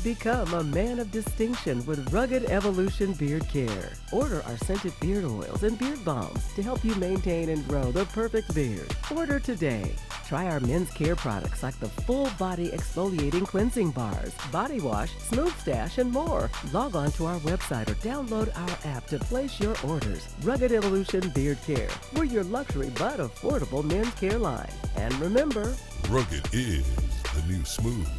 Become a man of distinction with Rugged Evolution Beard Care. Order our scented beard oils and beard balms to help you maintain and grow the perfect beard. Order today. Try our men's care products like the full body exfoliating cleansing bars, body wash, smooth stash, and more. Log on to our website or download our app to place your orders. Rugged Evolution Beard Care. We're your luxury but affordable men's care line. And remember, Rugged is the new smooth.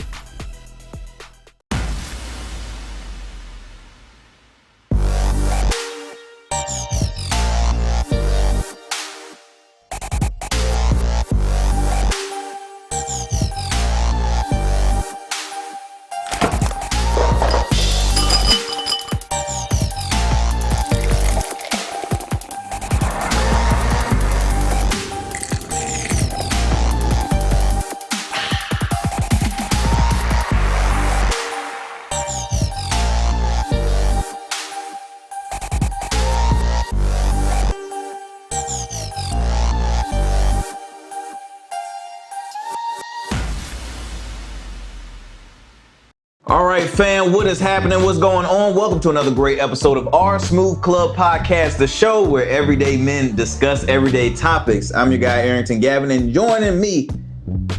All right, fam, what is happening? What's going on? Welcome to another great episode of our Smooth Club Podcast, the show where everyday men discuss everyday topics. I'm your guy, Arrington Gavin, and joining me,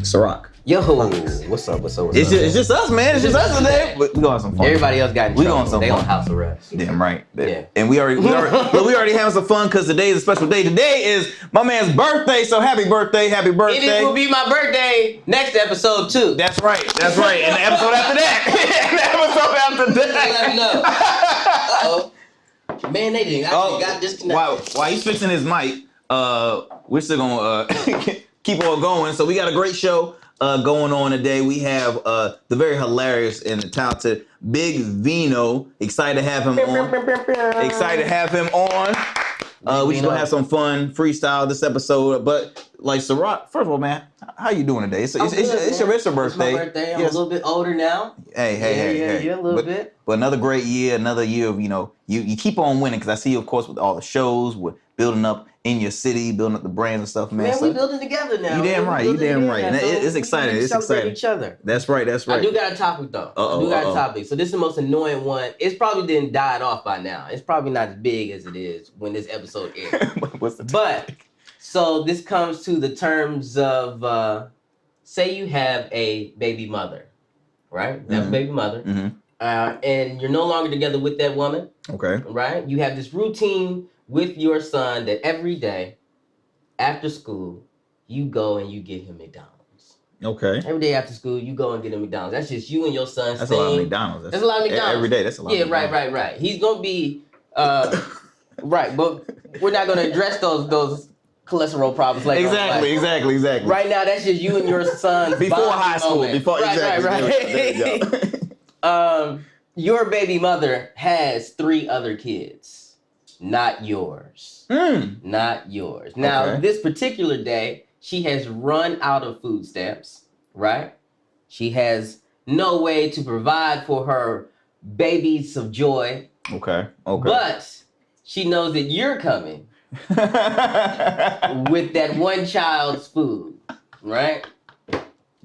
Ciroc. Yo, what's up? It's just us, man. It's just us today. We gonna have some fun. Everybody else got in We trouble. gonna have some They fun. on house arrest. Damn right. Yeah. And we already having some fun because today is a special day. Today is my man's birthday, so happy birthday. And it will be my birthday next episode too. That's right. And the episode after that. Let me know. Uh-oh. Man, they didn't. I got disconnected. While he's fixing his mic, we're still gonna keep on going. So we got a great show going on today. We have the very hilarious and the talented Big Vino. Excited to have him on. We just gonna have some fun freestyle this episode. But like Ciroc, first of all, man, how you doing today? It's your birthday. It's my birthday. I'm a little bit older now. Hey. Yeah, a little bit. But another great year, another year of, you keep on winning because I see you, of course, with all the shows, with building up in your city, building up the brands and stuff, man. Man, we building together now. You damn right. And it's exciting. We celebrate each other. That's right. I do got a topic though. So this is the most annoying one. It's probably didn't died off by now. It's probably not as big as it is when this episode airs. What's the topic? So this comes to the terms of, say you have a baby mother, right? You have a baby mother. Mm-hmm. And you're no longer together with that woman. Okay. Right? You have this routine with your son that every day after school, you go and you get him McDonald's. Okay. Every day after school, you go and get him McDonald's. That's just you and your son. That's a lot of McDonald's. That's a lot of McDonald's. Every day, that's a lot. Yeah, right. He's gonna be right, but we're not gonna address those cholesterol problems later. Exactly. Right now, that's just you and your son before high school. Moment. Right. Your baby mother has 3 other kids, not yours. Not yours. Now, this particular day, she has run out of food stamps, right? She has no way to provide for her babies of joy. Okay. But she knows that you're coming with that one child's food, right?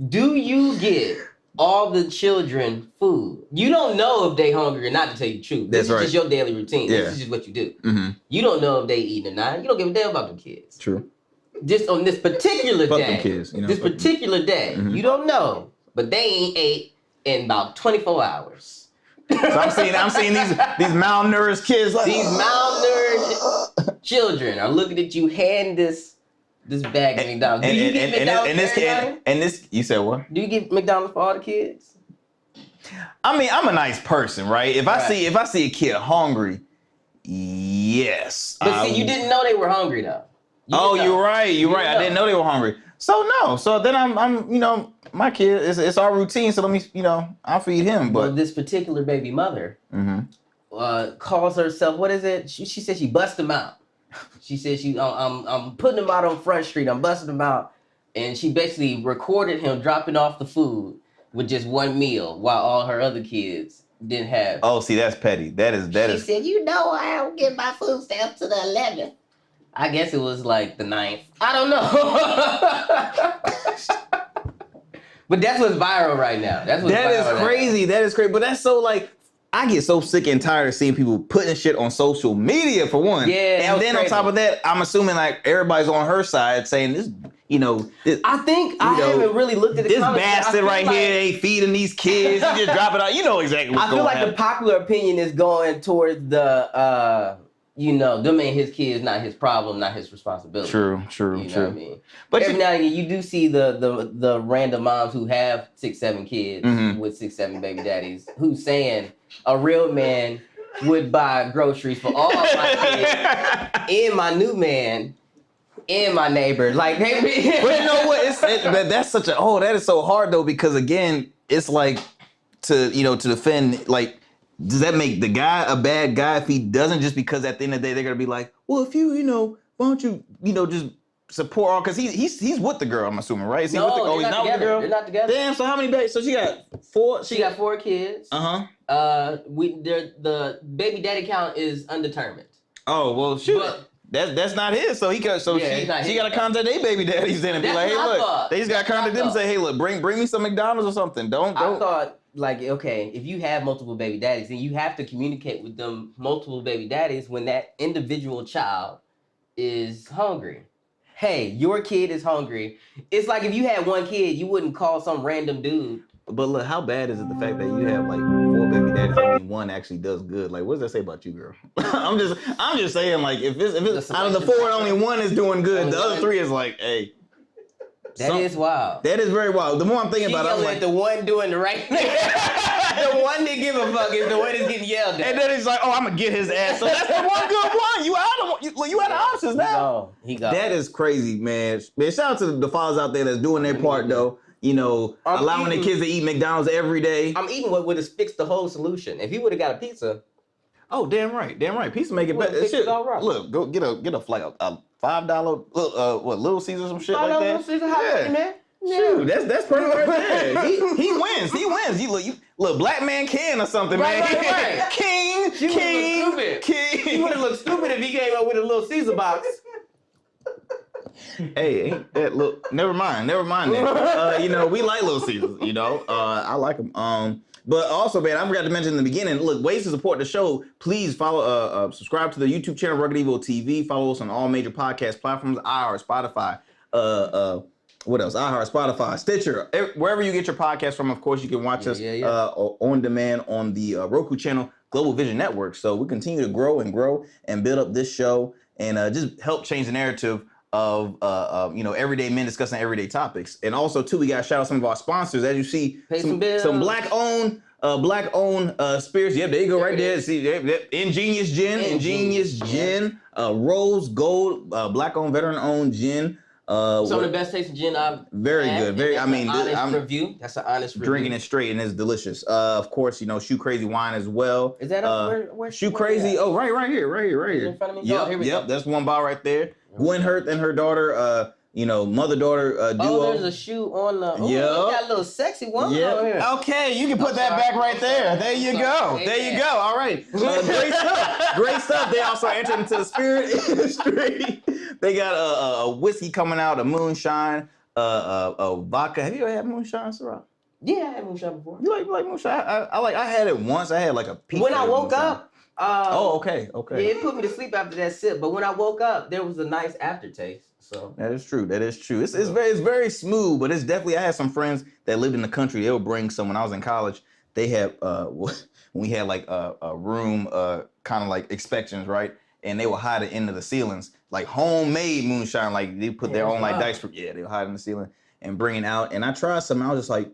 Do you get all the children food? You don't know if they hungry or not, to tell you the truth. This is just your daily routine. Yeah. This is just what you do. Mm-hmm. You don't know if they eating or not. You don't give a damn about them kids. True. Just on this particular Fuck day, them kids, this particular day, you don't know, but they ain't ate in about 24 hours. So I'm seeing these malnourished kids. Like, these malnourished children are looking at you hand this bag of McDonald's. Do you get McDonald's for everybody? And this, you said what? Do you get McDonald's for all the kids? I mean, I'm a nice person, right? If I see a kid hungry, yes. But see, you didn't know they were hungry though. You're right. I didn't know they were hungry. So no. So then I'm my kid, it's our routine. So let me, I'll feed him. But this particular baby mother calls herself, what is it? She said she bust him out. She said I'm putting him out on Front Street. I'm busting him out. And she basically recorded him dropping off the food with just one meal while all her other kids didn't have. Oh, see, that's petty. That is. She said, I don't get my food stamps to the 11th. I guess it was like the 9th. I don't know. But that's what's viral right now. That is crazy. That is crazy. But that's so like, I get so sick and tired of seeing people putting shit on social media for one. Yeah, and then crazy. On top of that, I'm assuming like everybody's on her side saying this, I think I haven't really looked at the this comments. bastard right like, here ain't feeding these kids. He just drop it out. You know exactly what's going on. I feel like the popular opinion is going towards the them ain't his kids, not his problem, not his responsibility. True. You know what I mean? But every now and again, you do see the random moms who have 6-7 kids with 6-7 baby daddies who's saying a real man would buy groceries for all my kids and my new man and my neighbor. Like, hey, but you know what? That's such that is so hard though, because again, it's like to defend, like, does that make the guy a bad guy if he doesn't, just because at the end of the day they're gonna be like, well, if you why don't you just support all, because he's with the girl, I'm assuming, right? Is he with the, he's not together. With the girl? They're not together. Damn, so how many babies? So she got 4. She got 4 kids. The baby daddy count is undetermined. Oh well, shoot. But that's not his. So he got she got to contact their baby daddies then and be like, hey, look, they just got to contact them and say, hey, look, bring me some McDonald's or something. Don't. I thought, like, okay, if you have multiple baby daddies, then you have to communicate with them multiple baby daddies when that individual child is hungry. Hey, your kid is hungry. It's like if you had one kid, you wouldn't call some random dude. But look, how bad is it the fact that you have like 4 baby daddies, only one actually does good? Like, what does that say about you, girl? I'm just saying, like, if it's out of the 4, only one is doing good, the other 3 is like, hey. That is wild. That is very wild. The more I'm thinking about it, I'm like, the one doing the right thing. The one that give a fuck is the one that's getting yelled at. And then he's like, oh, I'm gonna get his ass. So that's the one good one. You out of options now. No, he got that is crazy, man. Man, shout out to the fathers out there that's doing their part though. Allowing the kids to eat McDonald's every day. I'm eating what would have fixed the whole solution. If he would have got a pizza. Oh, damn right. Pizza make it better. Shit. Right. Look, go get a flight, a $5 Little Caesar, some shit like that. Little Caesar, how much, man? Shoot, that's perfect right there. He wins. You look, black man can or something, man. Right. King. He would have looked stupid if he came up with a Little Caesar box. Hey, ain't that look? Never mind that. We like Little Caesars. I like them. But also, man, I forgot to mention in the beginning. Look, ways to support the show. Please follow, subscribe to the YouTube channel Rugged Evil TV. Follow us on all major podcast platforms: iHeart, Spotify. What else? iHeart, Spotify, Stitcher, wherever you get your podcast from. Of course, you can watch us on demand on the Roku channel, Global Vision Network. So we continue to grow and build up this show and just help change the narrative of everyday men discussing everyday topics. And also too, we got to shout out some of our sponsors. As you see, some black owned spirits. Yep, there you go, right there. See, Ingenious Gin, Rose Gold, black owned, veteran owned gin. Some of the best tasting gin I've very had. good. Very, I mean, I'm review. That's an honest review. Drinking it straight and it's delicious. Of course, Shoe Crazy wine as well. Is that where Shoe Crazy? Oh, right here. In front of me. Yep. That's one bar right there. Gwen Hurt and her daughter. Mother-daughter duo. Oh, there's a shoe on the. Oh, you got a little sexy woman over here. Okay, you can put that back right there. There you go. There you go. All right. Great stuff. Great stuff. They also entered into the spirit industry. They got a whiskey coming out, a moonshine, a vodka. Have you ever had moonshine, Sarah? Yeah, I had moonshine before. You like moonshine? I had it once. I had like a piece. When I woke up. Okay. Yeah, it put me to sleep after that sip. But when I woke up, there was a nice aftertaste. So that is true. It's very smooth, but it's definitely. I had some friends that lived in the country. They would bring some when I was in college. They had when we had like a room kind of like inspections, right? And they would hide it into the ceilings, like homemade moonshine. Like they put their own like dice. They would hide in the ceiling and bring it out. And I tried some. I was just like,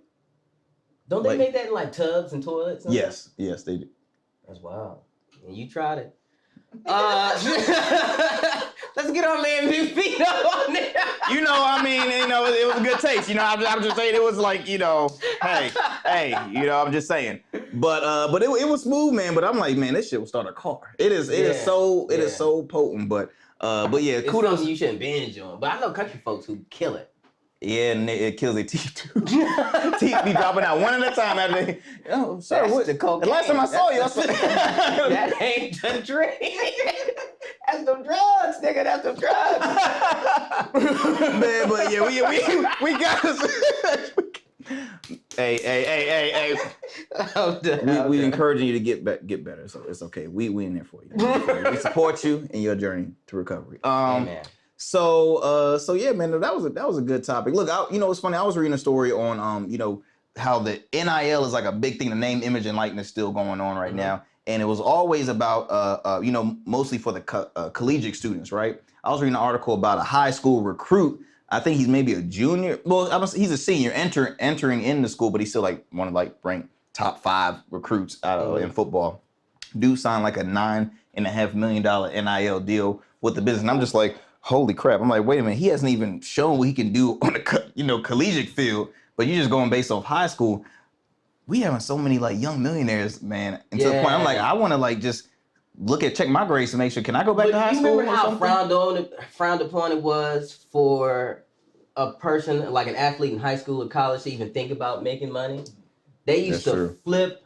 don't they make that in like tubs and toilets? And yes, they do. That's wild. And you tried it. Let's get our man Big Vino on there. It was a good taste. I'm just saying it was like, hey, I'm just saying. But it was smooth, man. But I'm like, man, this shit will start a car. It is so potent. But yeah, it's kudos. Something you shouldn't binge on. But I know country folks who kill it. Yeah, and it kills their teeth too. Teeth be dropping out one at a time after they. Oh, sir, what? The cocaine. The last time I saw you, that ain't the drink. That's them drugs, nigga. That's them drugs. Man, but yeah, we got Hey. We encouraging you to get better. So it's okay. We in there for you. We support you in your journey to recovery. Amen. So yeah, man, that was a good topic. Look, it's funny. I was reading a story on how the NIL is like a big thing. The name, image, and likeness still going on right now, and it was always about mostly for the collegiate students, right? I was reading an article about a high school recruit. I think he's maybe a junior. Well, he's a senior entering in the school, but he's still like one of like ranked top 5 recruits in football. Dude signed like a $9.5 million NIL deal with the business, and I'm just like, holy crap! I'm like, wait a minute, he hasn't even shown what he can do on the collegiate field, but you're just going based off high school. We having so many like young millionaires, man, and to the point I'm like, I want to like just check my grades to make sure, can I go back to high school? Remember how frowned upon it was for a person, like an athlete in high school or college, to even think about making money? They used to flip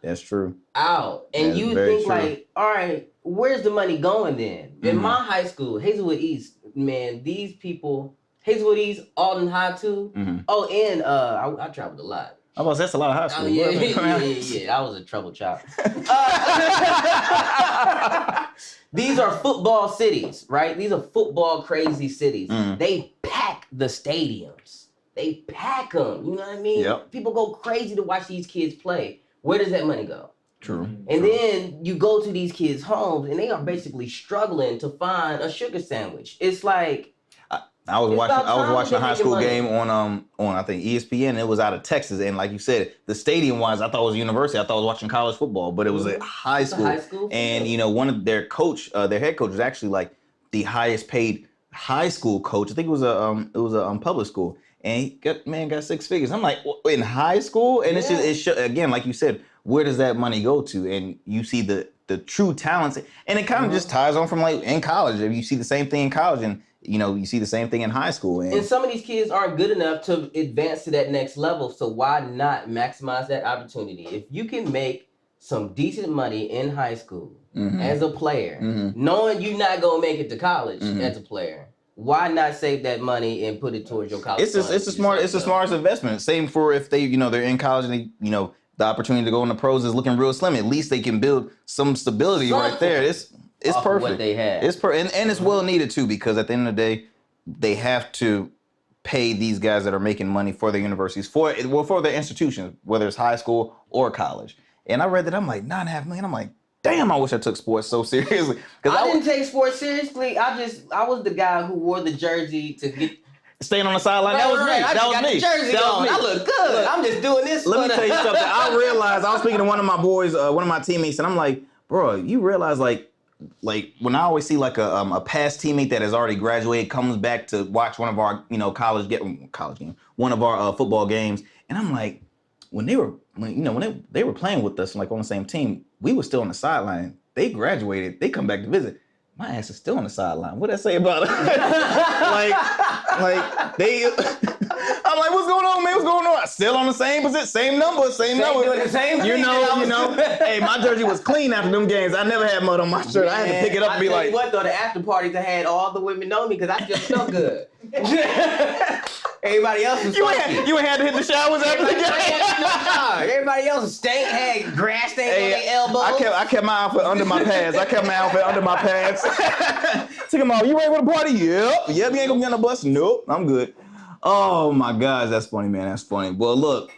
out. And you think like, all right, where's the money going then? In my high school, Hazelwood East, man, these people, Hazelwood East, Alden High too. Oh, and I traveled a lot. Oh, that's a lot of high school. Yeah. I was a troubled child. These are football cities, right? These are football crazy cities. They pack the stadiums. They pack them. You know what I mean? Yep. People go crazy to watch these kids play. Where does that money go? True. And then you go to these kids' homes, and they are basically struggling to find a sugar sandwich. It's like, I was watching a high school game on I think ESPN. It was out of Texas, and like you said, the stadium wise, I thought it was a university. I thought I was watching college football, but it was a high school. High school, and one of their head coach was actually like the highest paid high school coach. I think it was a public school, and he got 6 figures. I'm like, in high school, and it's again, like you said, where does that money go to? And you see the true talents, and it kind of just ties on from like in college. You see the same thing in college, and you see the same thing in high school. And some of these kids aren't good enough to advance to that next level. So why not maximize that opportunity? If you can make some decent money in high school as a player, knowing you're not going to make it to college as a player, why not save that money and put it towards your college? It's the smartest investment. Same for if they, they're in college and they, the opportunity to go in the pros is looking real slim. At least they can build some stability right there. It's perfect. What they have. And it's well needed too, because at the end of the day, they have to pay these guys that are making money for their universities, for their institutions, whether it's high school or college. And I read that, I'm like, $9.5 million. I'm like, damn, I wish I took sports so seriously. I didn't take sports seriously. I was the guy who wore the jersey to get staying on the sideline. That was me. I look good. Look, I'm just doing this. Let me tell you something. I realized, I was speaking to one of my boys, one of my teammates, and I'm like, bro, you realize like when I always see like a past teammate that has already graduated comes back to watch one of our college game, one of our football games, and I'm like, when they were playing with us like on the same team, we were still on the sideline. They graduated, they come back to visit. My ass is still on the sideline. What did I say about it? like they. I'm like, what's going on, man? What's going on? Still on the same position, same number. Doing the same thing. Hey, my jersey was clean after them games. I never had mud on my shirt. I had to pick it up and be like. What though? The after parties I had, all the women know me because I just felt good. Everybody else was funky. You ain't had to hit the showers after the game. Everybody else had grass stains on their elbows. I kept my outfit under my pants. Took them off. You ready for the party? Yep. You ain't gonna be on the bus? Nope. I'm good. Oh my gosh, that's funny, man. That's funny. Well, look,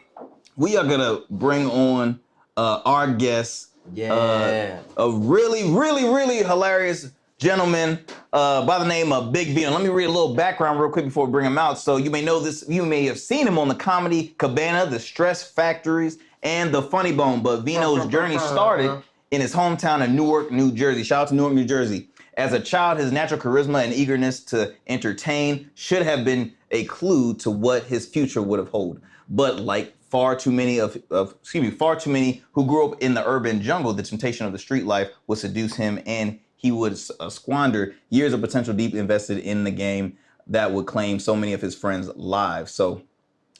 we are gonna bring on our guest. Yeah. A really, really, really hilarious gentleman by the name of Big Vino. Let me read a little background real quick before we bring him out. So you may know this, you may have seen him on the Comedy Cabana, the Stress Factories, and the Funny Bone. But Vino's journey started in his hometown of Newark, New Jersey. Shout out to Newark, New Jersey. As a child, his natural charisma and eagerness to entertain should have been a clue to what his future would have held. But like far too many who grew up in the urban jungle, the temptation of the street life would seduce him, and he would squander years of potential deep invested in the game that would claim so many of his friends' lives. So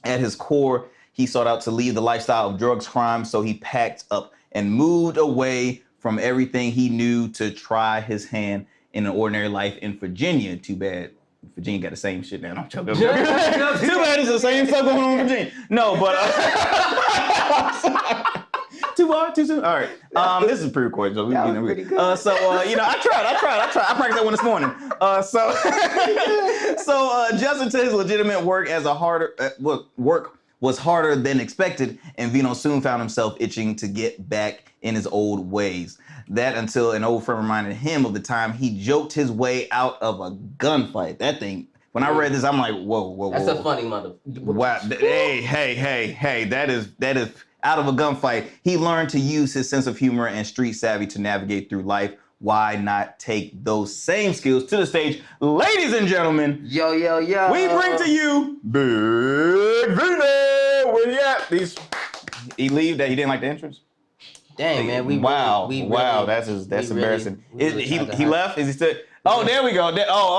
at his core, he sought out to leave the lifestyle of drugs, crime, so he packed up and moved away from everything he knew to try his hand in an ordinary life in Virginia. Too bad Virginia got the same shit now. I'm joking. Too bad it's the same stuff going on in Virginia. No, but too far, too soon. All right. This is pre-recorded, so we getting pretty good. I tried. I practiced that one this morning. So adjusting to his legitimate work was harder than expected, and Vino soon found himself itching to get back in his old ways. That until an old friend reminded him of the time he joked his way out of a gunfight. That thing, when I read this, I'm like, whoa. That's a funny mother. Wow. Hey, that is out of a gunfight. He learned to use his sense of humor and street savvy to navigate through life. Why not take those same skills to the stage? Ladies and gentlemen, yo. We bring to you Big Vino. Where he at? He leave that he didn't like the entrance? Dang, man. That's embarrassing. He left? Is he still? Oh, there we go.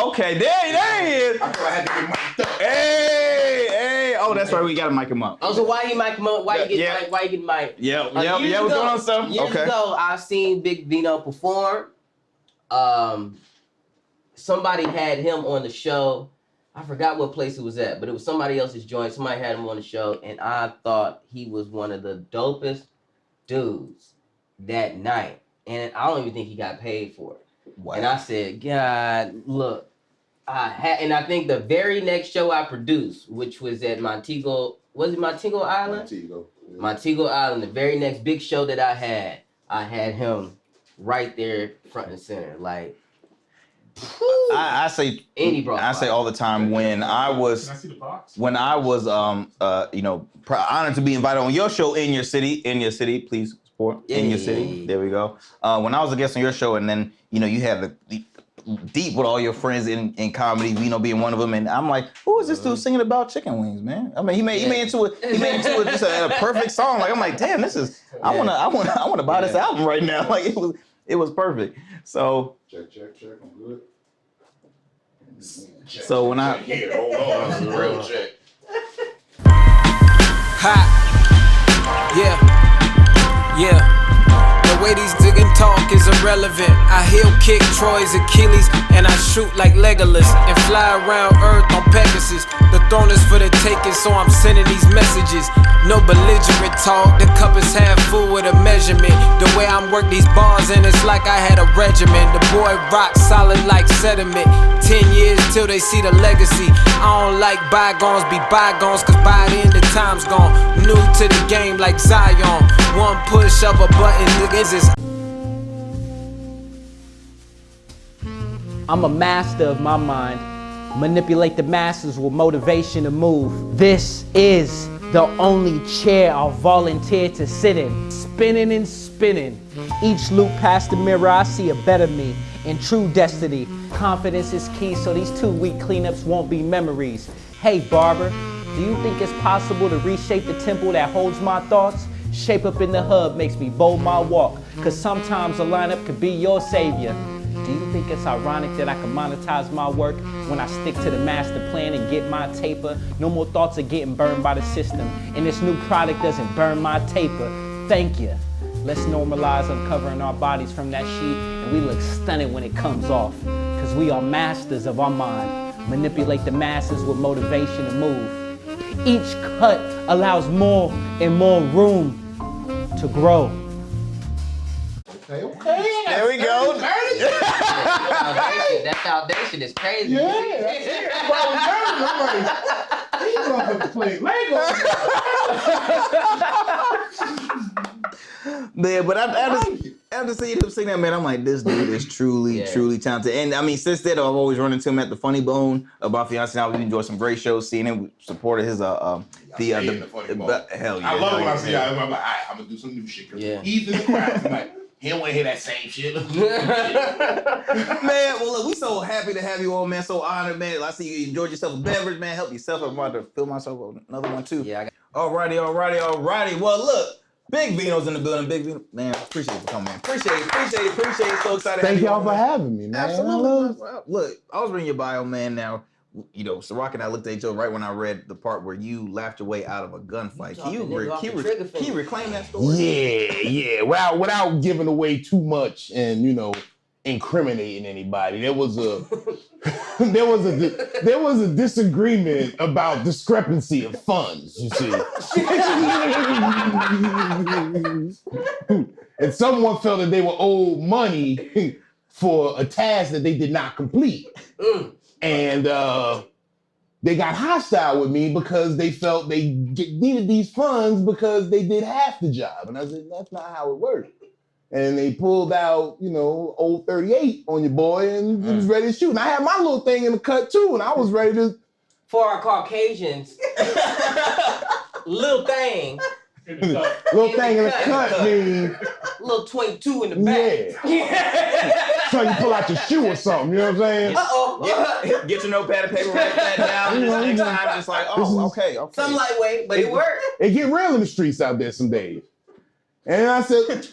Okay. There he is. I thought I had to get mic'd up. Hey. Oh, that's right. We got to mic him up. Oh, so why you mic him up? Why you get mic'd? Yeah. What's going on, sir? Years ago, I seen Big Vino perform. Somebody had him on the show. I forgot what place it was at, but it was somebody else's joint. Somebody had him on the show, and I thought he was one of the dopest dudes that night. And I don't even think he got paid for it. Wow. And I said, God, look, and I think the very next show I produced, which was at Montego, was it Montego Island? Montego. Yeah. Montego Island, the very next big show that I had him right there front and center. Like, I say all the time when I was honored to be invited on your show in your city, please support in your city. There we go. When I was a guest on your show, and then you had the deep with all your friends in comedy, Vino being one of them, and I'm like, who is this dude singing about chicken wings, man? I mean, he made into it just a perfect song. Like, I'm like, damn, this is I wanna buy this album right now. Like, it was perfect. So check, I'm good. So when I hold on, real check. Hot. Yeah. The way these digging talk is irrelevant. I heel kick Troy's Achilles and I shoot like Legolas and fly around Earth on Pegasus. The throne is for the taking, so I'm sending these messages. No belligerent talk, the cup is half full with a measurement. The way I'm work these bars and it's like I had a regimen. The boy rock solid like sediment. 10 years till they see the legacy. I don't like bygones, be bygones, cause by then the time's gone. New to the game like Zion. One push of a button, niggas is. I'm a master of my mind. Manipulate the masses with motivation to move. This is the only chair I'll volunteer to sit in. Spinning and spinning. Each loop past the mirror, I see a better me. In true destiny, confidence is key, so these 2 week cleanups won't be memories. Hey barber, do you think it's possible to reshape the temple that holds my thoughts? Shape up in the hub makes me bold my walk, cause sometimes a lineup could be your savior. Do you think it's ironic that I can monetize my work when I stick to the master plan and get my taper? No more thoughts of getting burned by the system, and this new product doesn't burn my taper. Thank you. Let's normalize uncovering our bodies from that sheet, and we look stunning when it comes off, cause we are masters of our mind. Manipulate the masses with motivation to move. Each cut allows more and more room to grow. Okay. There we go. That foundation is crazy. Yeah. I'm like, he's gonna play Lego. Man, but after seeing him sing that, man, I'm like, this dude is truly talented. And I mean, since then, I've always run into him at the Funny Bone about Fiancé. Now we've enjoyed some great shows, seeing him. We supported his the Funny Bone. Hell yeah. I love it when I see him. I'm like, all right, I'm gonna do some new shit. Yeah. He's in the crowd. I'm like, he don't want to hear that same shit. Man, well, look, we so happy to have you on, man. So honored, man. I see you enjoyed yourself a beverage, man. Help yourself. I'm about to fill myself another one, too. Yeah. Alrighty. Well, look, Big Vino's in the building. Big Vino, man, appreciate you for coming, man. Appreciate it. So excited. Thank y'all for having me, man. Absolutely. Look, I was reading your bio, man. Now, so Rock and I looked at each other right when I read the part where you laughed your way out of a gunfight. Can you reclaim that story? Yeah. Without giving away too much, and incriminating anybody. There was a there was a disagreement about discrepancy of funds, you see. And someone felt that they were owed money for a task that they did not complete. And they got hostile with me because they felt they needed these funds because they did half the job. And I said, that's not how it works. And they pulled out, old 38 on your boy and he was ready to shoot. And I had my little thing in the cut too, and I was ready to. For our Caucasians, little thing. Little thing in the cut mean. Little 22 in the back. Yeah. So you pull out your shoe or something, you know what I'm saying? Uh-oh. Get your notepad and paper, write that down. Next time, it's like, okay. Some lightweight, but it worked. It get real in the streets out there some days. And I said,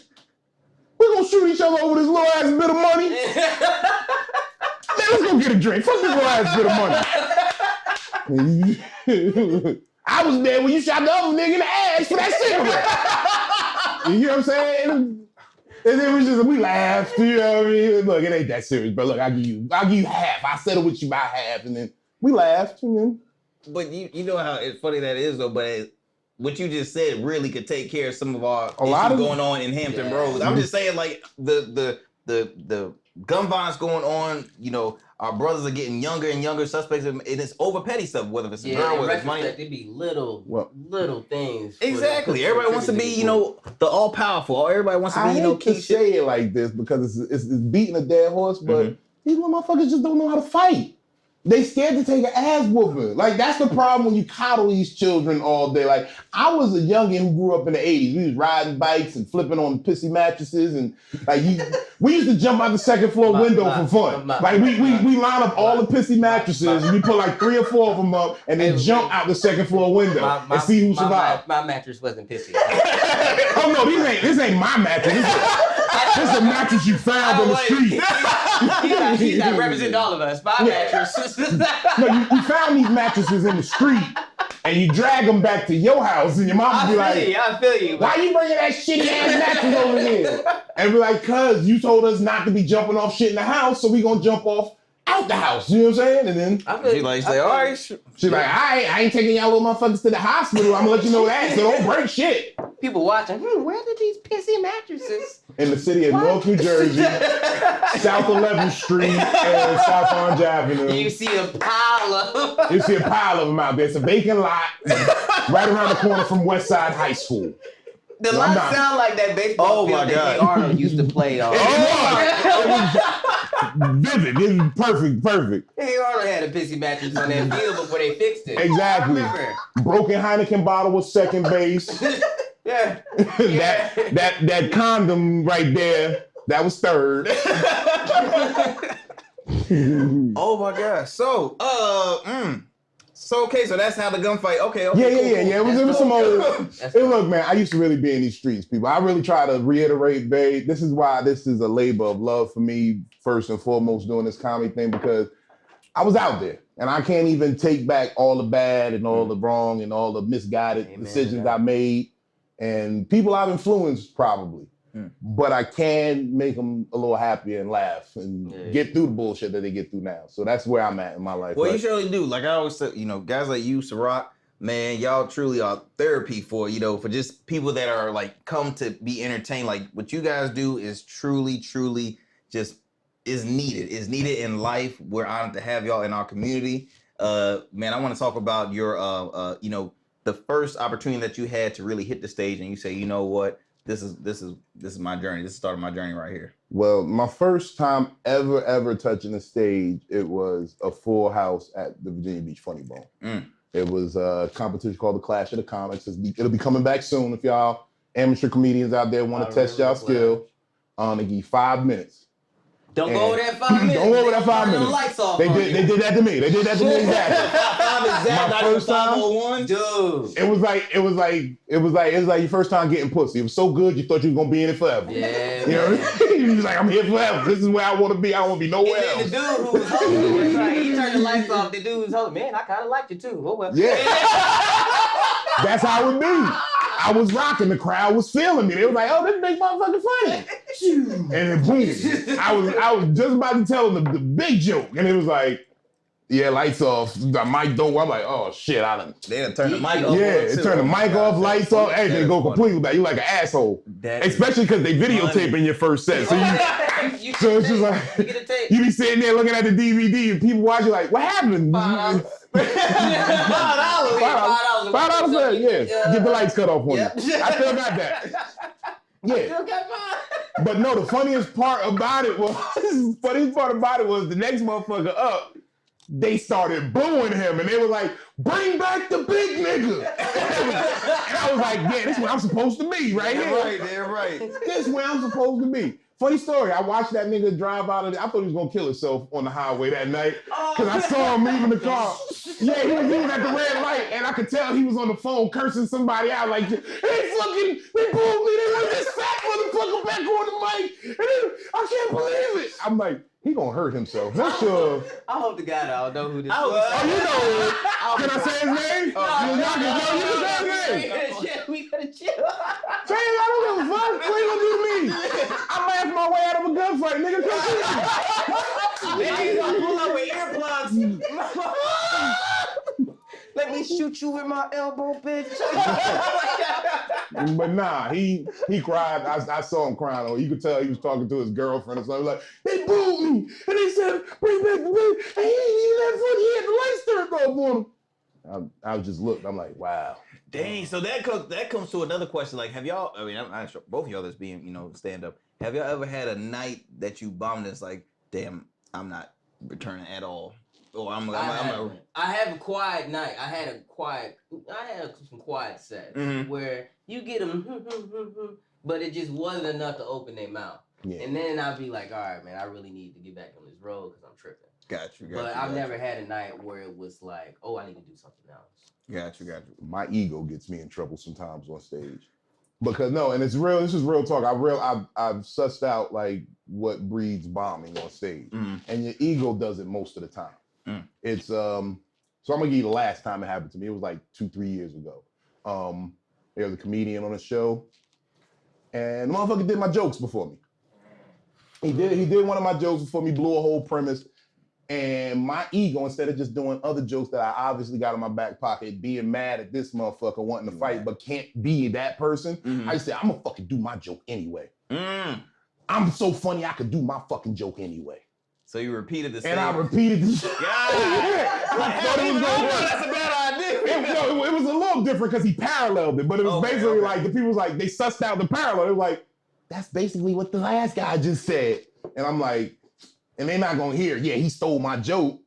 we're gonna shoot each other over this little ass bit of money. Man, let's go get a drink. Fuck this little ass bit of money. I was there when you shot the other nigga in the ass for that cigarette. You know what I'm saying? And it was just, we laughed, you know what I mean? Look, it ain't that serious, but look, I'll give you half. I'll settle with you by half, and then we laughed, and then. But you know how it's funny that is though, but what you just said really could take care of some of our issues going on in Hampton Roads. I'm just saying, like the gun violence going on. Our brothers are getting younger and younger suspects, and it's over petty stuff. Whether it's a girl, whether it's money, it be little things. Exactly. Everybody wants to be, the all powerful. Everybody wants to be, I hate to say it like this because it's beating a dead horse, but these little motherfuckers just don't know how to fight. They scared to take an ass whooping. Like, that's the problem when you coddle these children all day. Like, I was a youngin' who grew up in the 80s. We was riding bikes and flipping on pissy mattresses. And, like, we used to jump out the second floor window for fun. Like, we line up all the pissy mattresses and we put like 3 or 4 of them up and then jump out the second floor window and see who survived. My mattress wasn't pissy. Oh, no, this ain't my mattress. This is a mattress you found on the street. He's not representing all of us. My mattress. No, you found these mattresses in the street and you drag them back to your house and your mom will be like, I feel you. Why you bringing that shitty ass mattress over here? And be like, cuz you told us not to be jumping off shit in the house, so we gonna jump off out the house. You know what I'm saying? And then she like say, all right. She's like, I ain't taking y'all little motherfuckers to the hospital. I'm gonna let you know that, so don't break shit. People watching, where did these pissy mattresses? In the city of North New Jersey, South 11th Street and South Orange Avenue. You see a pile of them out there. It's a vacant lot right around the corner from West Side High School. The lot sound like that baseball field that King Arnold used to play on. Vivid. It was perfect. King Arnold had a pissy mattress on that field before they fixed it. Exactly. Broken Heineken bottle was second base. Yeah. That condom right there, that was third. Oh my gosh. So, okay, so that's how the gunfight. Okay. Yeah. It was some old. Look, man, I used to really be in these streets, people. I really try to reiterate, babe. This is why this is a labor of love for me, first and foremost, doing this comedy thing, because I was out there, and I can't even take back all the bad and all the wrong and all the misguided decisions I made, and people I've influenced probably. But I can make them a little happier and laugh and get through the bullshit that they get through now. So that's where I'm at in my life. Well, you surely do. Like I always say, guys like you, Ciroc, man, y'all truly are therapy for just people that are like come to be entertained. Like what you guys do is truly just is needed. Is needed in life. We're honored to have y'all in our community. Man, I want to talk about your the first opportunity that you had to really hit the stage and you say, you know what? This is my journey. This is the start of my journey right here. Well, my first time ever touching the stage, it was a full house at the Virginia Beach Funny Bone. It was a competition called the Clash of the Comics. It'll be coming back soon. If y'all amateur comedians out there want to test y'all skill, they give you 5 minutes. Don't go over that 5 minutes. Don't go over that 5 minutes. Lights off they did that to me. They did that to me exactly. My first time, dude. It was like your first time getting pussy. It was so good you thought you was gonna be in it forever. Yeah. You know what I mean? You was like, I'm here forever. This is where I want to be. I want to be nowhere else. The dude who was hosting, he turned the lights off. The dude who was hosting, man, I kind of liked you too. Oh well. Yeah. That's how it be. I was rocking. The crowd was feeling me. They was like, "Oh, this big motherfucker funny." And then boom, I was just about to tell them the big joke, and it was like, "Yeah, lights off, the mic don't." I'm like, "Oh shit, I done." They done turned the mic off. Yeah, it turned the mic off, lights off, everything go completely back. You like an asshole, especially because they videotaping your first set. So so it's just like you be sitting there looking at the DVD and people watching like, "What happened?" $5. $5. Yeah, get the lights cut off on you. I still got that. Yeah. But no, the funniest part about it was the next motherfucker up, they started booing him and they were like, "Bring back the big nigga." And I was like, "Yeah, this is where I'm supposed to be right here." Damn right. This is where I'm supposed to be. Funny story, I watched that nigga drive out of I thought he was gonna kill himself on the highway that night. Cause I saw him leaving the car. Yeah, he was at the red light and I could tell he was on the phone cursing somebody out like, "They booed me, they want this fat motherfucker back on the mic. And then, I can't believe it." I'm like, he gonna hurt himself. That's sure. I hope to God I don't know who this is. Oh, you know it. Can I say his name? You can say his name. Yeah, we gotta chill. Say it, I don't give a fuck. What you gonna do to me? I laughed my way out of a gunfight, nigga. Nigga, gonna pull up with earplugs. Let me shoot you with my elbow, bitch. But nah, he cried. I saw him crying. You could tell he was talking to his girlfriend or something. Like, "They booed me, and they said, 'Bring back the baby.' And he ain't even that funny. He had the lights turned off on him." I was just looked. I'm like, wow. Dang, so that comes to another question. Like, have y'all? I mean, I'm not sure both of y'all that's being stand up. Have y'all ever had a night that you bombed? That's like, damn, I'm not returning at all. Or I have a quiet night. I had some quiet sets where you get them, but it just wasn't enough to open their mouth. Yeah. And then I'd be like, all right, man, I really need to get back on this road because I'm tripping. Got you. But I've never had a night where it was like, oh, I need to do something else. Got you. My ego gets me in trouble sometimes on stage. Because and it's real, this is real talk. I've sussed out like what breeds bombing on stage. And your ego does it most of the time. It's so I'm gonna give you the last time it happened to me. It was like 2-3 years ago. There was a comedian on a show, and the motherfucker did my jokes before me. He did one of my jokes before me, blew a whole premise, and my ego, instead of just doing other jokes that I obviously got in my back pocket, being mad at this motherfucker wanting to fight but can't be that person, I said, "I'm gonna fucking do my joke anyway. I'm so funny I could do my fucking joke anyway." So you repeated the same. And I repeated the shit. That's a bad idea. It was a little different because he paralleled it, but it was basically like the people was like, they sussed out the parallel. It was like, that's basically what the last guy just said. And I'm like, and they're not gonna hear, yeah, he stole my joke.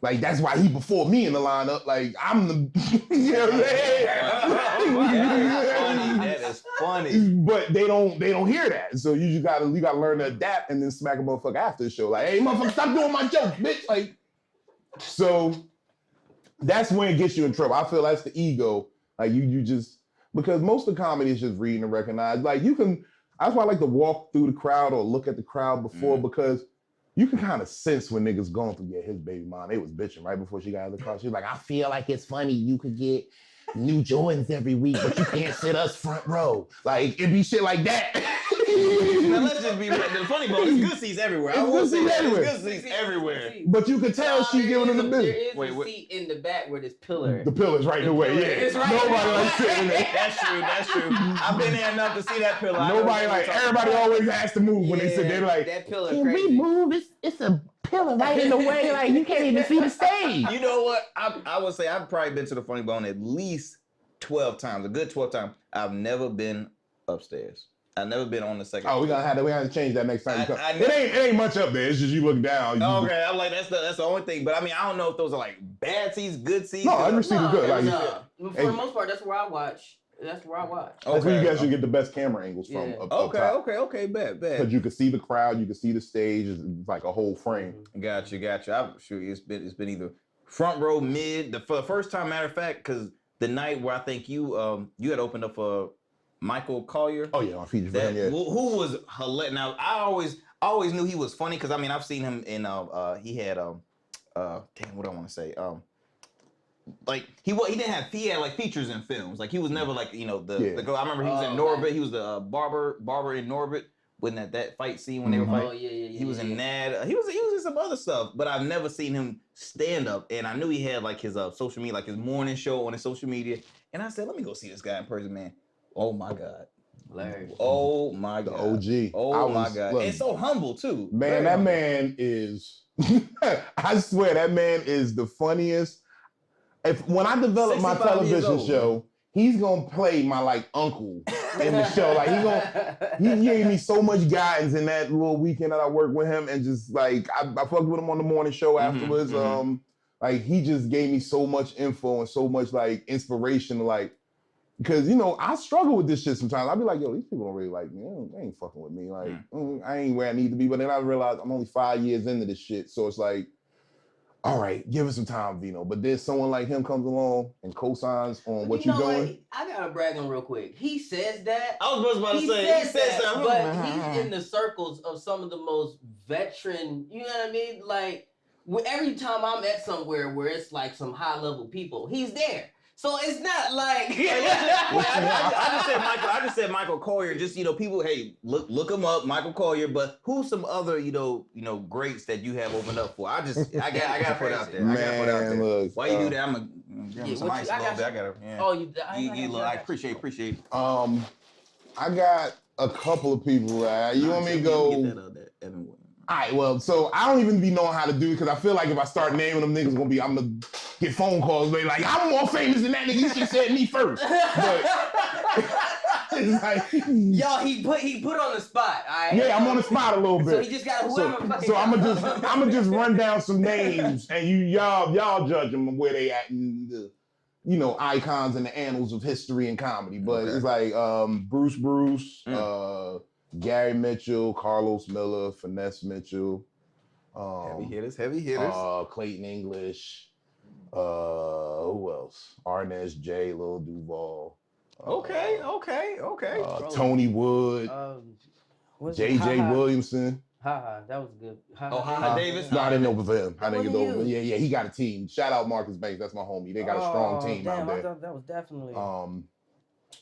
Like, that's why he before me in the lineup. Like, I'm the, you know what I'm saying? That is funny. But they don't hear that. So you gotta learn to adapt and then smack a motherfucker after the show. Like, "Hey, motherfucker, stop doing my jokes, bitch." Like, so that's when it gets you in trouble. I feel that's the ego. Like you just, because most of the comedy is just reading and recognize. Like that's why I like to walk through the crowd or look at the crowd before because you can kind of sense when niggas going through, his baby mom, they was bitching right before she got out of the car. She was like, "I feel like it's funny you could get new Jordans every week, but you can't sit us front row." Like, it'd be shit like that. Now let's just be the funny bone. It's good seats everywhere. I will say that. It's good seats everywhere. But you could tell she giving them the business. There is a seat in the back where this pillar. The pillar's right in the way, yeah. It's right Nobody like sitting there. That's true. I've been there enough to see that pillar. Nobody like, everybody always has to move when they sit there. Like, that pillar "Can crazy. we move? It's a pillar right in the way. Like, you can't even see the stage." You know what? I would say I've probably been to the Funny Bone at least 12 times, a good 12 times. I've never been upstairs. I've never been on the second. Oh, we gotta have to change that next time you come. It ain't much up there. It's just you look down. Okay, I'm like that's the only thing. But I mean, I don't know if those are like bad seats, good seats. No, every seat is good. Like, for the most part, that's where I watch. That's where you guys should get the best camera angles from. Yeah. Up top. Okay, bet. Because you can see the crowd, you can see the stage. It's like a whole frame. Got you. I'm sure it's been either front row, mid. For the first time, matter of fact, because the night where I think you had opened up for Michael Collier. Oh yeah, on feature for him, yeah. Who was hilarious. Now I always knew he was funny because I mean I've seen him in he had damn, what do I want to say, like he had like features in films. Like he was never like the girl. I remember he was in Norbit. He was the barber in Norbit when that fight scene when they were fighting. Oh yeah. He was in that. He was in some other stuff, but I've never seen him stand up. And I knew he had like his social media, like his morning show on his social media. And I said, let me go see this guy in person, man. Oh my God. Larry. Oh my God. The OG. Oh my God. Look, and so humble too. Man, that man is, I swear that man is the funniest. When I develop my television show, he's gonna play my like uncle in the show. Like he gave me so much guidance in that little weekend that I worked with him, and just like I fucked with him on the morning show afterwards. Like he just gave me so much info and so much like inspiration, like because I struggle with this shit sometimes. I'll be like, yo, these people don't really like me. They ain't fucking with me. Like I ain't where I need to be. But then I realized I'm only 5 years into this shit, so it's like, all right, give us some time, Vino. But then someone like him comes along and co-signs on what you're doing. I gotta brag on real quick. He says that. I was about to say, he says that, but he's in the circles of some of the most veteran. You know what I mean? Like every time I'm at somewhere where it's like some high level people, he's there. So it's not like I just said Michael Collier. Just people, hey, look him up, Michael Collier. But who's some other greats that you have opened up for? I gotta put out there. Man, look, why you do that? I'm gonna give him some ice a little bit. I gotta. Yeah. Oh, I appreciate it. I got a couple of people. You want me to go? Get that Evan Williams. All right, well, so I don't even be knowing how to do it because I feel like if I start naming them niggas, I'm gonna get phone calls. They like, I'm more famous than that nigga. You should have said me first. But it's like, yo, he put on the spot. All right? Yeah, I'm on the spot a little bit. So he just got whoever. So I'm gonna just run down some names and y'all judge them where they at in the icons in the annals of history and comedy. But it's like Bruce. Gary Mitchell, Carlos Miller, Finesse Mitchell. Heavy hitters. Clayton English. Who else? Arnez J, Lil Duval. Okay. Tony Wood. JJ Williamson. That was good. Davis. No, I didn't know for him. I didn't get over. Yeah, he got a team. Shout out Marcus Banks. That's my homie. They got a strong team out there. I thought that was definitely.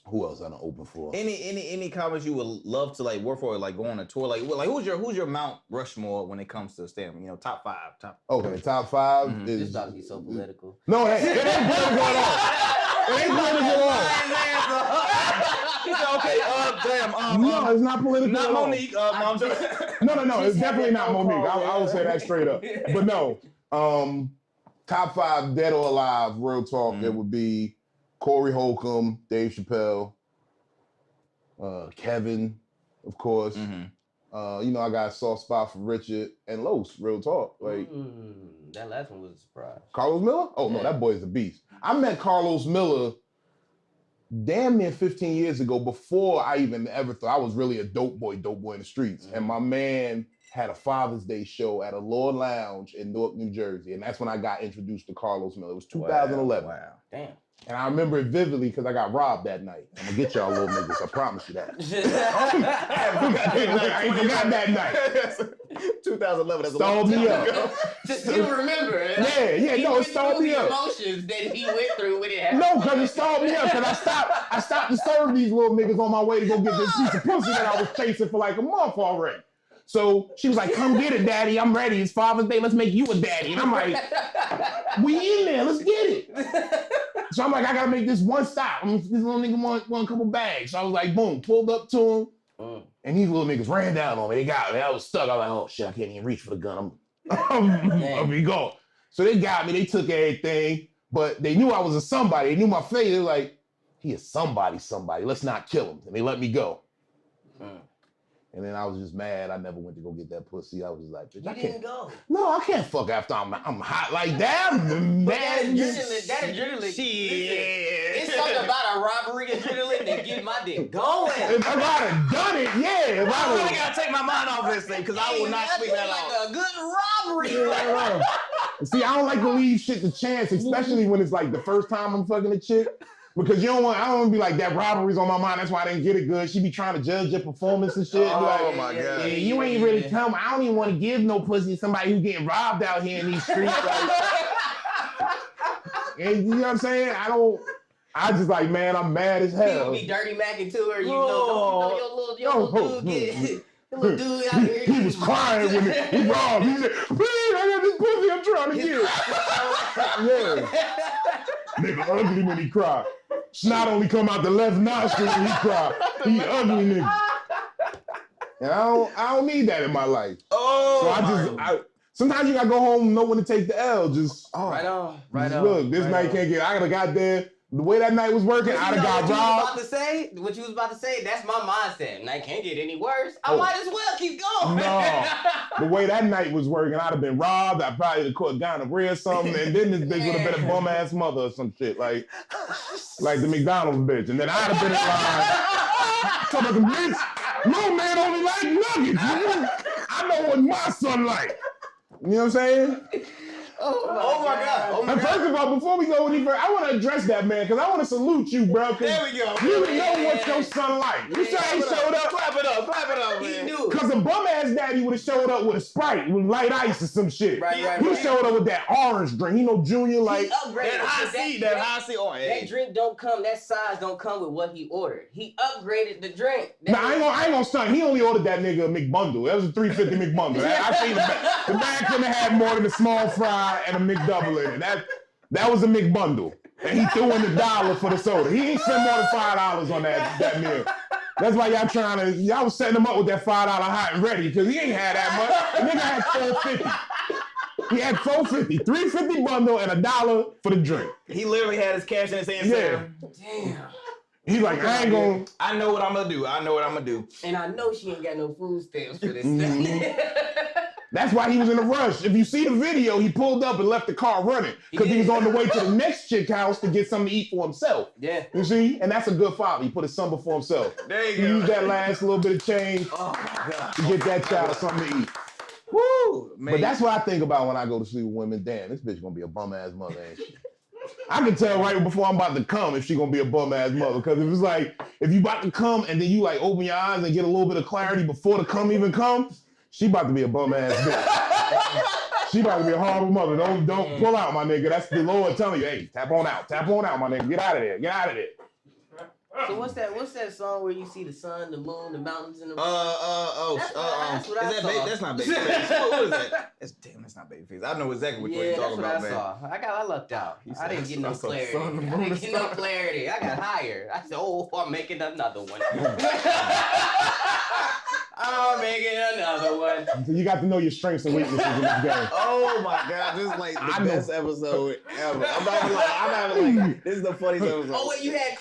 Who else I done open for? Any comics you would love to like work for, or like go on a tour? Like who's your Mount Rushmore when it comes to stand? Top five. Top 5 is. This about to be so political. No, it ain't political at all. It ain't political at all. Okay, damn. No, it's not political. Not at all. Monique. No, it's definitely not Monique. I will say that straight up. But no, top 5 dead or alive, real talk. It would be Corey Holcomb, Dave Chappelle, Kevin, of course. I got a soft spot for Richard and Los, real talk. Like that last one was a surprise. Carlos Miller? Oh, no, that boy is a beast. I met Carlos Miller damn near 15 years ago before I even ever thought I was really a dope boy in the streets. And my man had a Father's Day show at a Lord Lounge in Newark, New Jersey. And that's when I got introduced to Carlos Miller. It was 2011. Wow. Damn. And I remember it vividly because I got robbed that night. I'm gonna get y'all little niggas, I promise you that. I ain't forgot that night. 2011. That's stalled me up. Just still remember. Yeah. No, it stalled me up. Emotions that he went through when it happened. No, because it stalled me up. Because I stopped to serve these little niggas on my way to go get this piece of pussy that I was chasing for like a month already. So she was like, come get it, daddy. I'm ready. It's Father's Day. Let's make you a daddy. And I'm like, we in there. Let's get it. So I'm like, I got to make this one stop. This little nigga want a couple bags. So I was like, boom, pulled up to him. And these little niggas ran down on me. They got me. I was stuck. I was like, oh, shit, I can't even reach for the gun. I'm be gone. So they got me. They took everything. But they knew I was a somebody. They knew my face. They were like, he is somebody. Let's not kill him. And they let me go. And then I was just mad. I never went to go get that pussy. I was just like, bitch, I can't go. No, I can't fuck after I'm hot like that. I'm mad. That adrenaline. Shit. It's something about a robbery adrenaline that get my dick going. If I have done it, yeah. I really gotta take my mind off this thing because I will not sleep that long. Like a good robbery. See, I don't like to leave shit to chance, especially when it's like the first time I'm fucking a chick. Because I don't want to be like, that robbery's on my mind. That's why I didn't get it good. She be trying to judge your performance and shit. Oh my God. Yeah, you ain't really tell me. I don't even want to give no pussy to somebody who's getting robbed out here in these streets. Like, And you know what I'm saying? I just like, man, I'm mad as hell. Be dirty macking to her, your little dude get your little dude out here. He was crying when he robbed. He said, "Please, I got this pussy I'm trying to get." Yeah. Nigga ugly when he cried. Snot only come out the left nostril when he cried. He ugly nigga. And I don't need that in my life. So sometimes you gotta go home and know when to take the L. Right on. Look, this night can't get. I gotta got there. The way that night was working, I'd have got robbed. What you was about to say, that's my mindset. Night can't get any worse. I might as well keep going. No. The way that night was working, I'd have been robbed. I probably would have gotten gonorrhea or something, and then this bitch would have been a bum ass mother or some shit like the McDonald's bitch, and then I'd have been in line. So like, bitch, no man only like nuggets. I know what my son like. You know what I'm saying? Oh my God. And first of all, before we go any further, I want to address that man because I want to salute you, bro. There we go. You know what your son like. You saw he showed up. Clap it up, man. He knew. Because a bum ass daddy would have showed up with a Sprite with light ice or some shit. He showed up with that orange drink. He know Junior like that high C. That drink don't come. That size don't come with what he ordered. He upgraded the drink. I ain't gonna stunt. He only ordered that nigga a McBundle. That was a $3.50 McBundle. I seen the bag couldn't have had more than a small fry and a McDouble in it. That was a McBundle. And he threw in $1 for the soda. He ain't spent more than $5 on that meal. That's why y'all was setting him up with that $5 hot and ready because he ain't had that much. The nigga had $4.50. He had $4.50, $3.50 bundle and $1 for the drink. He literally had his cash in his hand. Yeah. Damn. He's like, I ain't gonna. I know what I'm gonna do. And I know she ain't got no food stamps for this thing. That's why he was in a rush. If you see the video, he pulled up and left the car running because he was on the way to the next chick house to get something to eat for himself. Yeah. You see? And that's a good father. He put his son before himself. There you go. He used that last little bit of change to get that child something to eat. Woo! Man. But that's what I think about when I go to sleep with women. Damn, this bitch gonna be a bum-ass mother, ain't she? I can tell right before I'm about to come if she gonna be a bum-ass mother. Because if it's like, if you about to come and then you like open your eyes and get a little bit of clarity before the come even comes, she about to be a bum-ass bitch. She about to be a horrible mother. Don't pull out, my nigga. That's the Lord telling you, hey, tap on out, my nigga. Get out of there. So what's that song where you see the sun, the moon, the mountains, and the that's not Babyface. What is that? That's not Babyface. I know exactly what you're talking about, man. I lucked out. I didn't get no clarity. I got hired. I said, I'm making another one. I'm making another one. So you got to know your strengths and weaknesses in this game. Oh my God, this is like the best episode ever. I'm not even like, this is the funniest episode. Oh wait, you had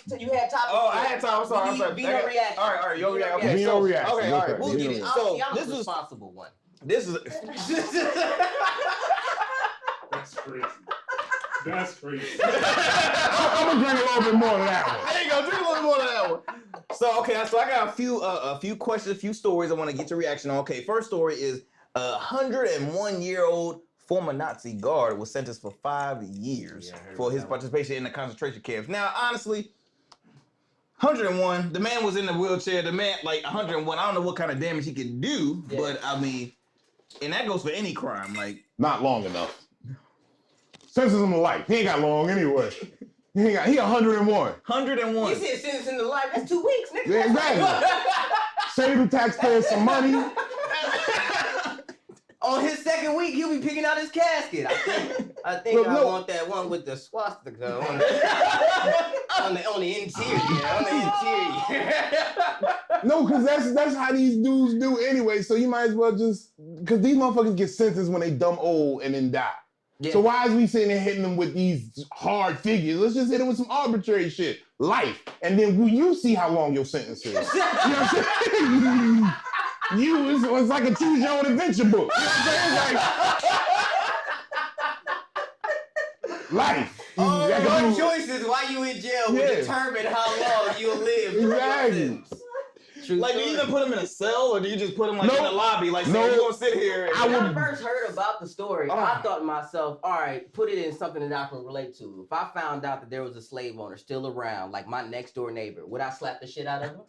topics. Oh, I had time. I'm sorry. Vino reaction. All right, your reaction. Okay, Vino reaction. Okay, all right. We'll get it. So I'm the responsible one. This is. That's crazy. I'm gonna drink a little bit more than that one. There you go. Drink a little more than that one. So I got a few questions, a few stories I want to get your reaction on. Okay, first story is 101-year-old former Nazi guard was sentenced for 5 years for his participation in the concentration camps. Now, honestly, 101. The man was in the wheelchair. The man, like 101. I don't know what kind of damage he could do, but I mean, and that goes for any crime. Like not long enough. Sentences him to life. He ain't got long anyway. He 101. 101. You said sentence in the life. That's 2 weeks, nigga. Yeah, exactly. Save the taxpayers some money. On his second week, he'll be picking out his casket. I think I want that one with the swastika on the interior. No, because that's how these dudes do anyway. So you might as well just because these motherfuckers get sentenced when they dumb old and then die. Yeah. So why is we sitting there hitting them with these hard figures? Let's just hit them with some arbitrary shit, life, and then will you see how long your sentence is? You know what I'm saying? It's like a choose your own adventure book. You know what I'm saying? Like life. Your choices while you in jail will determine how long you'll live. Exactly. Like, do you even put them in a cell, or do you just put them like in the lobby? Like, you're gonna sit here. When I first heard about the story, I thought to myself, all right, put it in something that I can relate to. If I found out that there was a slave owner still around, like my next door neighbor, would I slap the shit out of him?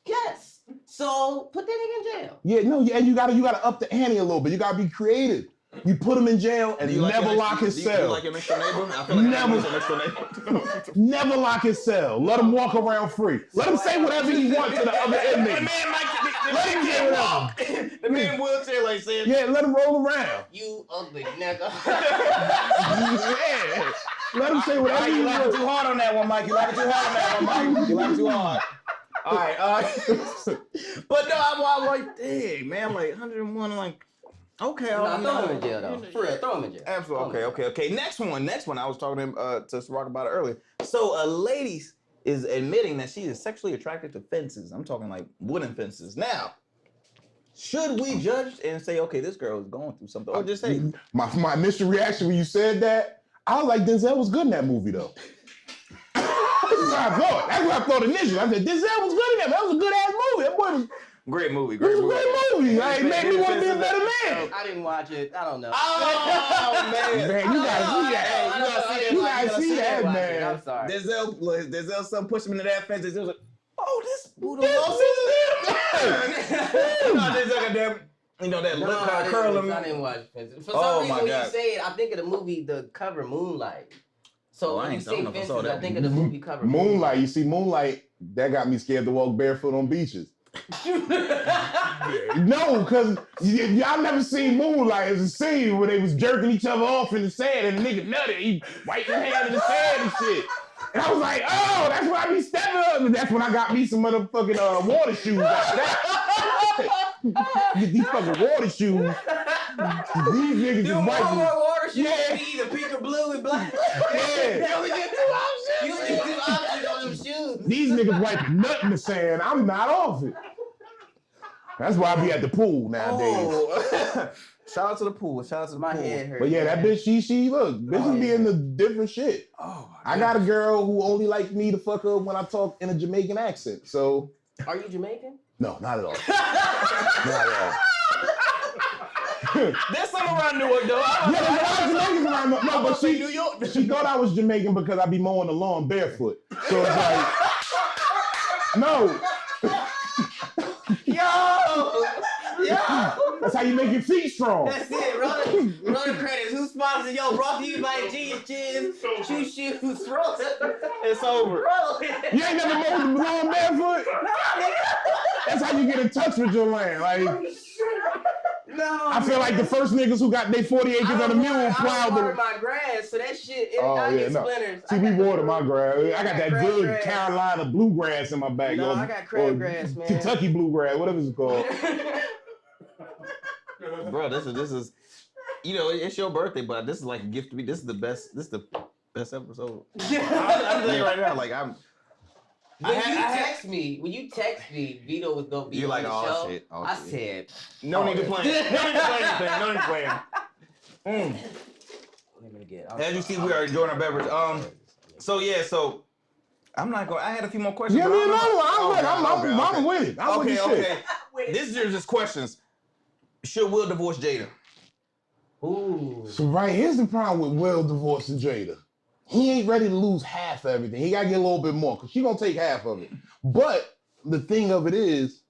Yes. So put that nigga in jail. Yeah, no, and you gotta up the ante a little bit. You gotta be creative. You put him in jail and never lock his cell. Do you like your next door neighbor? I feel like Never. your next door neighbor. Never lock his cell. Let him walk around free. Let him say whatever he wants to the other inmates. Let him say whatever. The man wheelchair like saying, yeah, let him roll around. You ugly nigga. Yeah. Let him say whatever he you wants. laughing too hard on that one, Mike. You laughing too hard on that one, Mike. You laughing too hard. All right. But no, I'm like, dang, man, I'm like 101. I'm like, okay. Throw him in jail though. For real, throw him in jail. Absolutely. Okay. Next one. I was talking to Ciroc about it earlier. So a lady is admitting that she is sexually attracted to fences. I'm talking like wooden fences. Now, should we judge and say, okay, this girl is going through something, or just say my initial reaction when you said that, I was like, Denzel was good in that movie though. That's what I thought. That's what I thought initially. I said, Denzel was good in that. That was a good ass movie. That boy was great movie. It was a great movie. Like, it made me want to be a better man. I didn't watch it. I don't know. Oh man, you gotta see that. You gotta see that, man. I'm sorry. Denzel's son pushed him into that fence. Denzel was like, oh, this Buddha that lip kind of curling. I didn't watch Fences. For some reason, when you say it, I think of the movie, the cover Moonlight. So when you say Fences, I think of the movie cover Moonlight. You see, Moonlight, that got me scared to walk barefoot on beaches. No, because y'all never seen Moonlight. It's a scene where they was jerking each other off in the sand and the nigga nutted. He wiped his hand in the sand and shit. And I was like, oh, that's why I be stepping up. And that's when I got me some motherfucking water shoes after that. Get these fucking water shoes. These niggas is wiping. Water shoes be either pink or blue and black. Yeah. You only get 2 options. You only get 2 options on them shoes. These niggas wiping nut in the sand. I'm not off it. That's why I be at the pool nowadays. Oh. Shout out to the pool. My head hurt. But yeah, that bitch, she look, bitches be in the different shit. Oh, I got a girl who only likes me to fuck her when I talk in a Jamaican accent. So. Are you Jamaican? No, not at all. Not at all. There's some around Newark though. Yeah, there's a lot of Jamaicans around. No, but she thought I was Jamaican because I be mowing the lawn barefoot. So it's like, no. Yo! That's how you make your feet strong. That's it. Roll the credits. Who sponsors? Yo, brought to you by G's Chins. Shoe shoes. Roll it. It's over. Roll it. You ain't never mowed the lawn barefoot? That's how you get in touch with your land. Like, no. I feel like the first niggas who got their 40 acres of the mule plowed the my grass, so that shit, get splinters. See, we water my grass. I got that good grass. Carolina bluegrass in my backyard. No, I got crabgrass, man. Kentucky bluegrass, whatever it's called. Bro, this is, you know, it's your birthday, but this is like a gift to me. This is the best episode. I'm telling you right now, like when you text me, Vito was gonna be on the show. Shit. Oh, I said, no need to plan. No need to plan. As you see, we are enjoying our beverage. So I'm not going. I had a few more questions. Yeah, me another one. I'm with it. I'm with it. Okay. This is just questions. Should Will divorce Jada? Ooh. So right here's the problem with Will divorcing Jada. He ain't ready to lose half of everything. He got to get a little bit more because she gonna take half of it. But the thing of it is,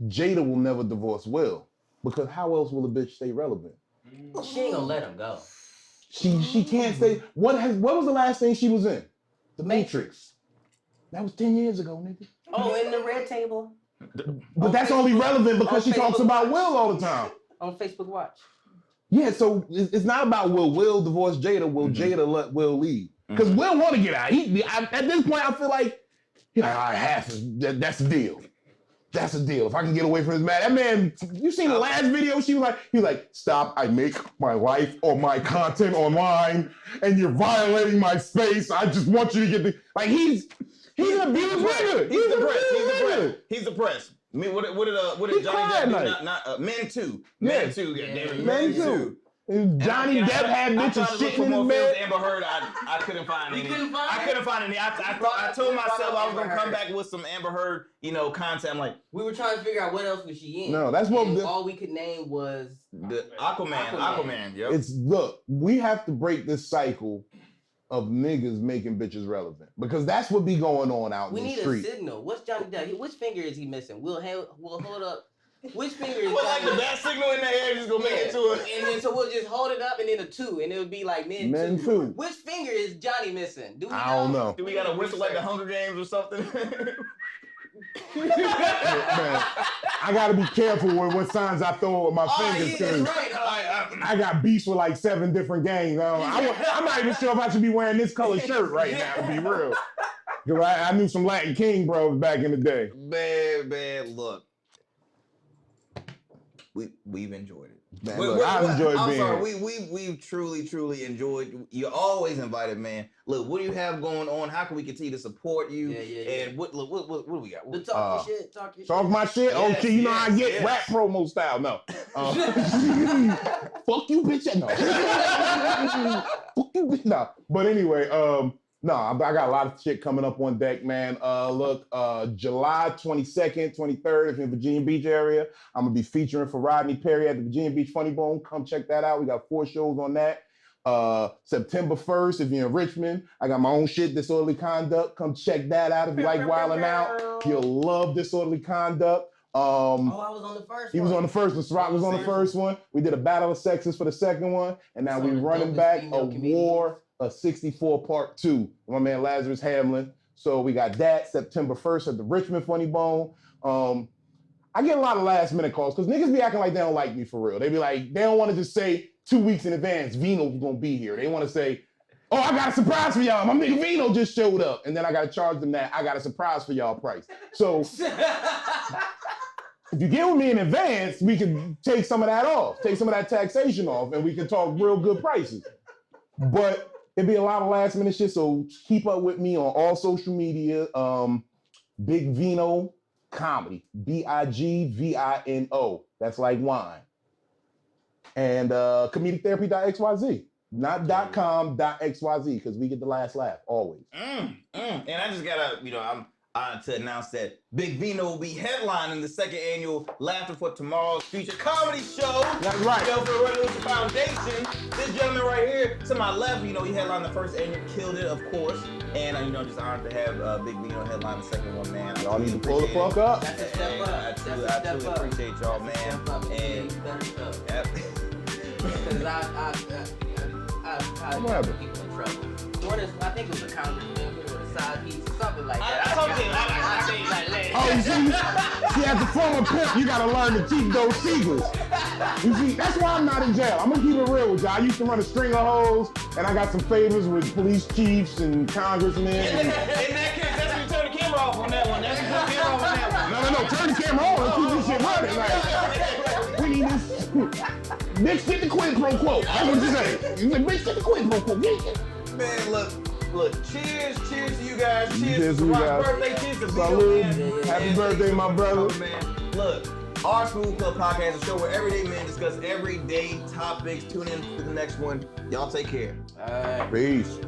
Jada will never divorce Will because how else will a bitch stay relevant? She ain't gonna let him go. She can't stay. What was the last thing she was in? The Matrix. That was 10 years ago, nigga. Oh, in the red table. But that's only relevant because she talks about Will all the time. On Facebook Watch. Yeah, so it's not about Will divorce Jada. Will Jada let Will leave? Because Will want to get out. At this point, I feel like, all right, half that's the deal. That's the deal. If I can get away from this man. That man, you seen the last video? He was like, stop, I make my life or my content online and you're violating my space. I just want you to get the, like, he's an abused nigga. He's depressed. I mean, what did Johnny Depp do? Not Men Too. Men Too. Men Too. Johnny Depp had bitches shitting in his bed. Amber Heard, I couldn't find any. I couldn't find any. I told myself I was gonna come back with some Amber Heard, content. I'm like, we were trying to figure out what else was she in. No, that's what all we could name was the Aquaman. Yep. Look, we have to break this cycle of niggas making bitches relevant because that's what be going on out in the street. We need a signal. What's Johnny Depp? Which finger is he missing? We'll hold up. Which finger is Put like the Johnny? bat signal in the air, just gonna make it to it. And then so we'll just hold it up and then a 2, and it would be like men 2. Which finger is Johnny missing? Do we know? I don't know. Do we got a whistle like the Hunger Games or something? Man, I gotta be careful with what signs I throw with my fingers because I got beefs with like 7 different gangs. I'm not even sure if I should be wearing this color shirt right now, to be real. Because I knew some Latin King bros back in the day. Man, look. We've enjoyed it. Man, look, I've enjoyed being here. We've truly enjoyed. You're always invited, man. Look, what do you have going on? How can we continue to support you? Yeah. And what do we got? Talk your shit. Talk my shit? Yes, okay, you know I get yes. rap promo style. No. Fuck you, bitch. No. Fuck you, bitch. No. But anyway, no, I got a lot of shit coming up on deck, man. Look, July 22nd, 23rd, if you're in Virginia Beach area, I'm going to be featuring for Rodney Perry at the Virginia Beach Funny Bone. Come check that out. We got 4 shows on that. September 1st, if you're in Richmond, I got my own shit, Disorderly Conduct. Come check that out if you like wilding out. You'll love Disorderly Conduct. I was on the first one. He was on the first one. Srock was on the first one. We did a Battle of Sexes for the second one. And now we're running back a War of 64 Part 2. My man Lazarus Hamlin. So we got that September 1st at the Richmond Funny Bone. I get a lot of last minute calls because niggas be acting like they don't like me for real. They be like, they don't want to just say 2 weeks in advance, Vino's gonna be here. They want to say, oh, I got a surprise for y'all. My nigga Vino just showed up. And then I got to charge them that I got a surprise for y'all price. So if you get with me in advance, we can take some of that off, take some of that taxation off, and we can talk real good prices. But it'd be a lot of last minute shit, so keep up with me on all social media. Big Vino Comedy, BIGVINO. That's like wine. And comedictherapy.xyz. Not .com.xyz, because we get the last laugh, always. And I just gotta, I'm honored to announce that Big Vino will be headlining the 2nd annual Laughter for Tomorrow's Future Comedy Show. That's right. For the Revolution Foundation. This gentleman right here, to my left, he headlined the first annual, killed it, of course. And just honored to have Big Vino headline the second one, man. Y'all need to pull the fuck up. That's a step up. I truly appreciate y'all, man. And because I put people in trouble. I think it was a congressman or a side piece, something like that. Oh, you see, as a former pimp, you gotta learn to keep those secrets. You see, that's why I'm not in jail. I'm gonna keep it real with you. I used to run a string of hoes, and I got some favors with police chiefs and congressmen. In that case, that's when you turn the camera off on that one. That's when you turn the camera off on that one. No, turn the camera on and keep this shit running. Like, we need this. Bitch, get the quid pro quo. That's what you say. You say, bitch, get the quid pro quo. Man, look, cheers to you guys. Cheers to you my guys. birthday. Cheers to Salud. Vino, man. Happy birthday, my brother. Man. Look, Our Smooth Club Podcast, a show where everyday men discuss everyday topics. Tune in to the next one. Y'all take care. Peace.